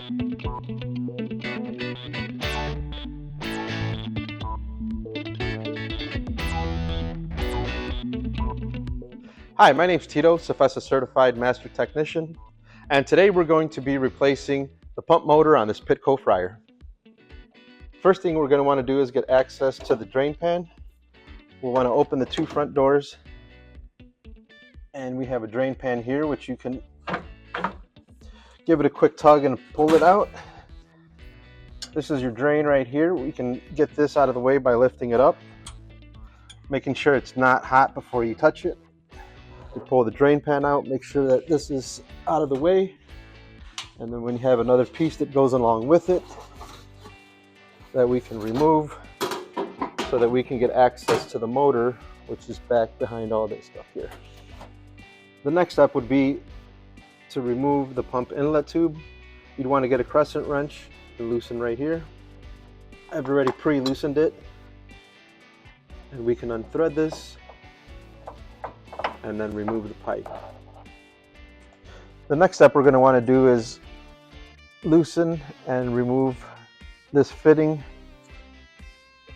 Hi, my name is Tito, Cephesus Certified Master Technician, and today we're going to be replacing the pump motor on this Pitco fryer. First thing we're going to want to do is get access to the drain pan. We'll want to open the two front doors, and we have a drain pan here which you can give it a quick tug and pull it out. This is your drain right here. We can get this out of the way by lifting it up, making sure it's not hot before you touch it. You pull the drain pan out, make sure that this is out of the way, and then when you have another piece that goes along with it that we can remove so that we can get access to the motor, which is back behind all this stuff here. The next step would be to remove the pump inlet tube. You'd want to get a crescent wrench and loosen right here. I've already pre-loosened it, and we can unthread this and then remove the pipe. The next step we're going to want to do is loosen and remove this fitting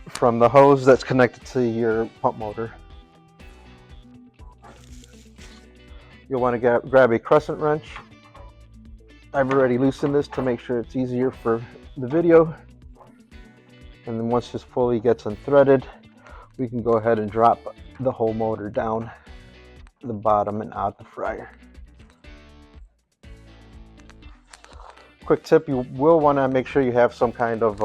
from the hose that's connected to your pump motor. You'll want to grab a crescent wrench. I've already loosened this to make sure it's easier for the video. And then once this fully gets unthreaded, we can go ahead and drop the whole motor down the bottom and out the fryer. Quick tip, you will want to make sure you have some kind of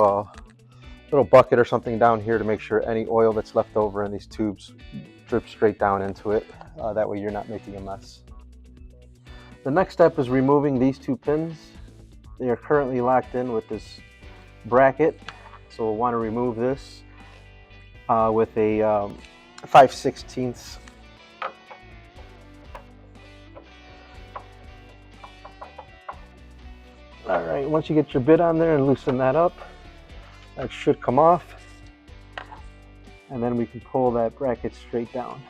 little bucket or something down here to make sure any oil that's left over in these tubes drips straight down into it. That way you're not making a mess. The next step is removing these two pins. They are currently locked in with this bracket, so we'll want to remove this with a 5/16. All right, once you get your bit on there and loosen that up, that should come off. And then we can pull that bracket straight down.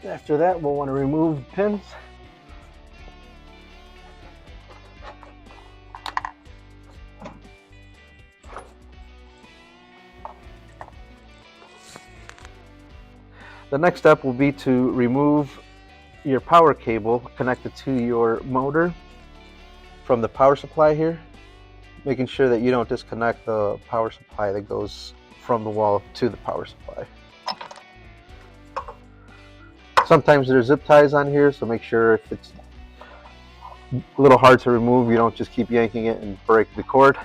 After that, we'll want to remove the pins. The next step will be to remove your power cable connected to your motor from the power supply here, making sure that you don't disconnect the power supply that goes from the wall to the power supply. Sometimes there's zip ties on here, so make sure if it's a little hard to remove, you don't just keep yanking it and break the cord.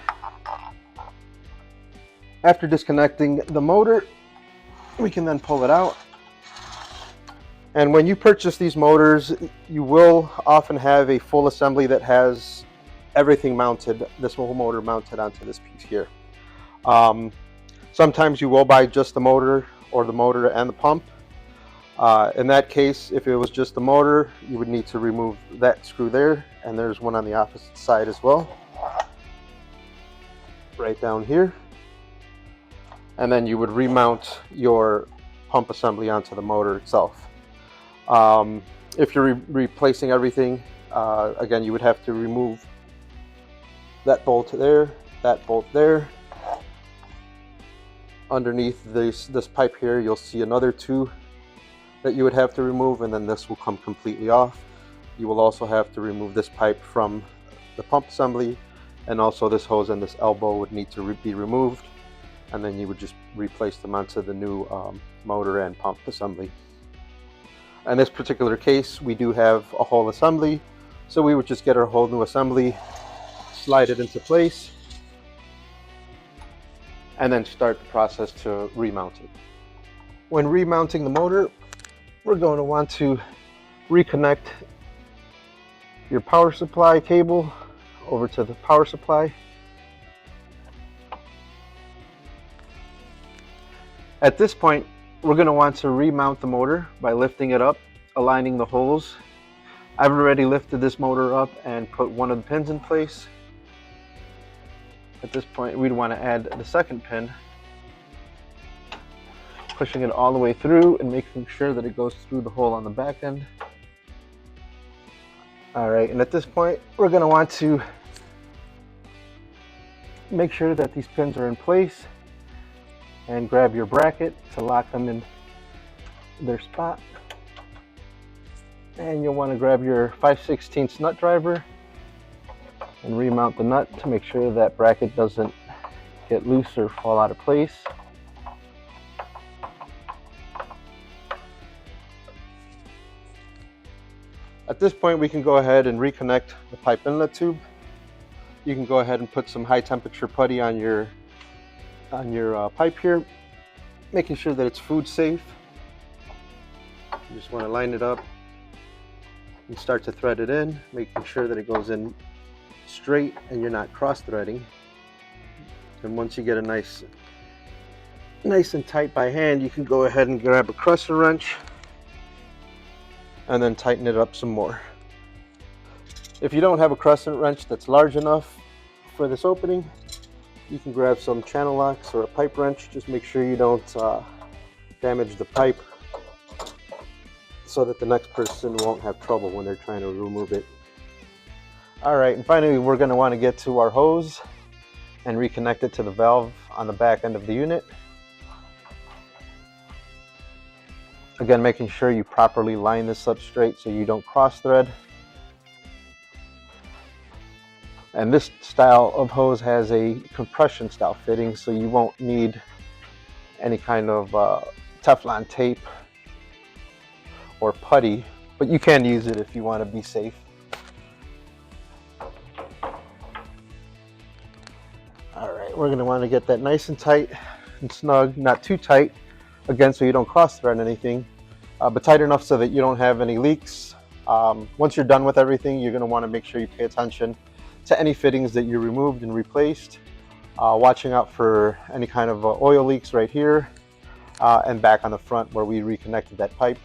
After disconnecting the motor, we can then pull it out. And when you purchase these motors, you will often have a full assembly that has everything mounted, this whole motor mounted onto this piece here. Sometimes you will buy just the motor or the motor and the pump. In that case, if it was just the motor, you would need to remove that screw there, and there's one on the opposite side as well, right down here. And then you would remount your pump assembly onto the motor itself. If you're replacing everything, again, you would have to remove that bolt there, that bolt there. Underneath this pipe here, you'll see another two that you would have to remove, and then this will come completely off. You will also have to remove this pipe from the pump assembly, and also this hose and this elbow would need to be removed, and then you would just replace them onto the new motor and pump assembly. In this particular case, we do have a whole assembly, so we would just get our whole new assembly, slide it into place, and then start the process to remount it. When remounting the motor, we're going to want to reconnect your power supply cable over to the power supply. At this point, we're going to want to remount the motor by lifting it up, aligning the holes. I've already lifted this motor up and put one of the pins in place. At this point, we'd want to add the second pin, pushing it all the way through and making sure that it goes through the hole on the back end. All right, and at this point, we're going to want to make sure that these pins are in place and grab your bracket to lock them in their spot. And you'll want to grab your 5/16 nut driver and remount the nut to make sure that bracket doesn't get loose or fall out of place. At this point, we can go ahead and reconnect the pipe inlet tube. You can go ahead and put some high temperature putty on your pipe here, making sure that it's food safe. You just want to line it up and start to thread it in, making sure that it goes in straight and you're not cross threading. And once you get a nice and tight by hand, you can go ahead and grab a crescent wrench and then tighten it up some more. If you don't have a crescent wrench that's large enough for this opening, you can grab some channel locks or a pipe wrench. Just make sure you don't damage the pipe so that the next person won't have trouble when they're trying to remove it. All right, and finally we're going to want to get to our hose and reconnect it to the valve on the back end of the unit. Again, making sure you properly line this up straight so you don't cross thread. And this style of hose has a compression style fitting, so you won't need any kind of Teflon tape or putty, but you can use it if you want to be safe. All right, we're going to want to get that nice and tight and snug, not too tight, again, so you don't cross thread anything, but tight enough so that you don't have any leaks. Once you're done with everything, you're going to want to make sure you pay attention to any fittings that you removed and replaced, watching out for any kind of oil leaks right here and back on the front where we reconnected that pipe.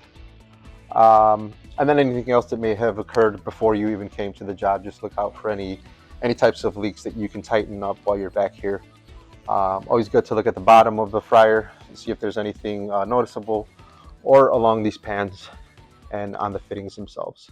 And then anything else that may have occurred before you even came to the job. Just look out for any types of leaks that you can tighten up while you're back here. Always good to look at the bottom of the fryer and see if there's anything noticeable or along these pans and on the fittings themselves.